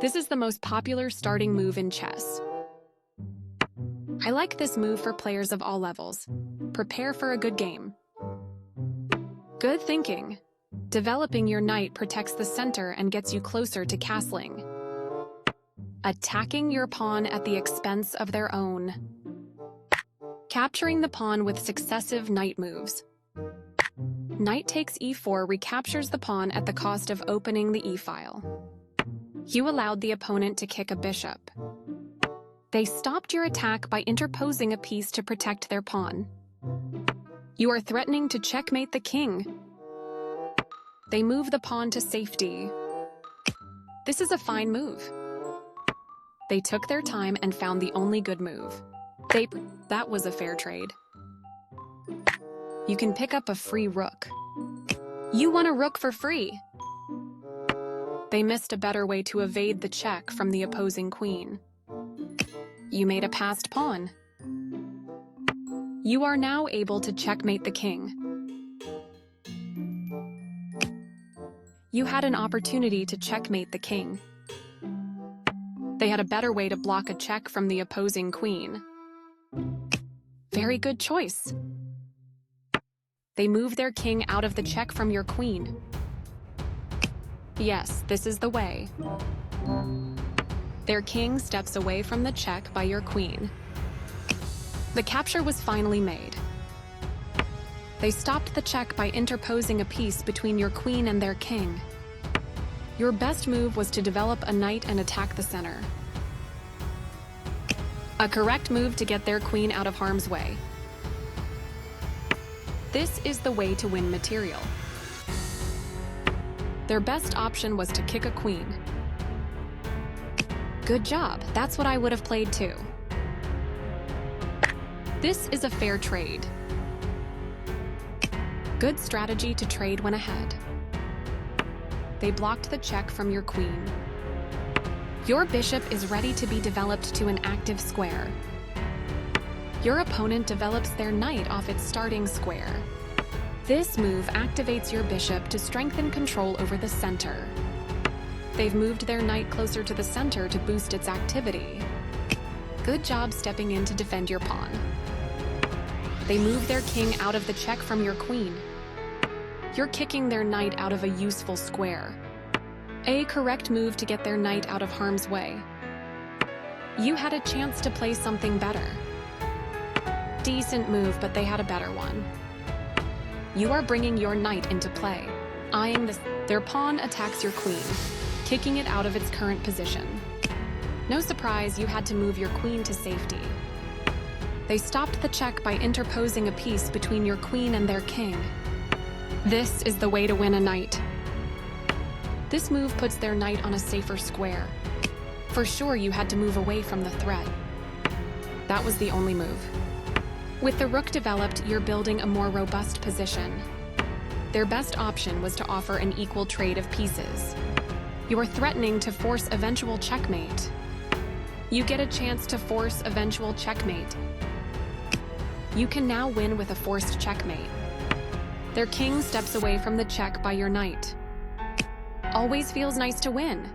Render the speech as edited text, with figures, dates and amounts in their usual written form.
This is the most popular starting move in chess. I like this move for players of all levels. Prepare for a good game. Good thinking. Developing your knight protects the center and gets you closer to castling. Attacking your pawn at the expense of their own. Capturing the pawn with successive knight moves. Knight takes e4 recaptures the pawn at the cost of opening the e-file. You allowed the opponent to kick a bishop. They stopped your attack by interposing a piece to protect their pawn. You are threatening to checkmate the king. They move the pawn to safety. This is a fine move. They took their time and found the only good move. That was a fair trade. You can pick up a free rook. You won a rook for free. They missed a better way to evade the check from the opposing queen. You made a passed pawn. You are now able to checkmate the king. You had an opportunity to checkmate the king. They had a better way to block a check from the opposing queen. Very good choice. They moved their king out of the check from your queen. Yes, this is the way. Their king steps away from the check by your queen. The capture was finally made. They stopped the check by interposing a piece between your queen and their king. Your best move was to develop a knight and attack the center. A correct move to get their queen out of harm's way. This is the way to win material. Their best option was to kick a queen. Good job, that's what I would have played too. This is a fair trade. Good strategy to trade when ahead. They blocked the check from your queen. Your bishop is ready to be developed to an active square. Your opponent develops their knight off its starting square. This move activates your bishop to strengthen control over the center. They've moved their knight closer to the center to boost its activity. Good job stepping in to defend your pawn. They move their king out of the check from your queen. You're kicking their knight out of a useful square. A correct move to get their knight out of harm's way. You had a chance to play something better. Decent move, but they had a better one. You are bringing your knight into play. Eyeing their pawn attacks your queen, kicking it out of its current position. No surprise, you had to move your queen to safety. They stopped the check by interposing a piece between your queen and their king. This is the way to win a knight. This move puts their knight on a safer square. For sure, you had to move away from the threat. That was the only move. With the rook developed, you're building a more robust position. Their best option was to offer an equal trade of pieces. You're threatening to force eventual checkmate. You get a chance to force eventual checkmate. You can now win with a forced checkmate. Their king steps away from the check by your knight. Always feels nice to win.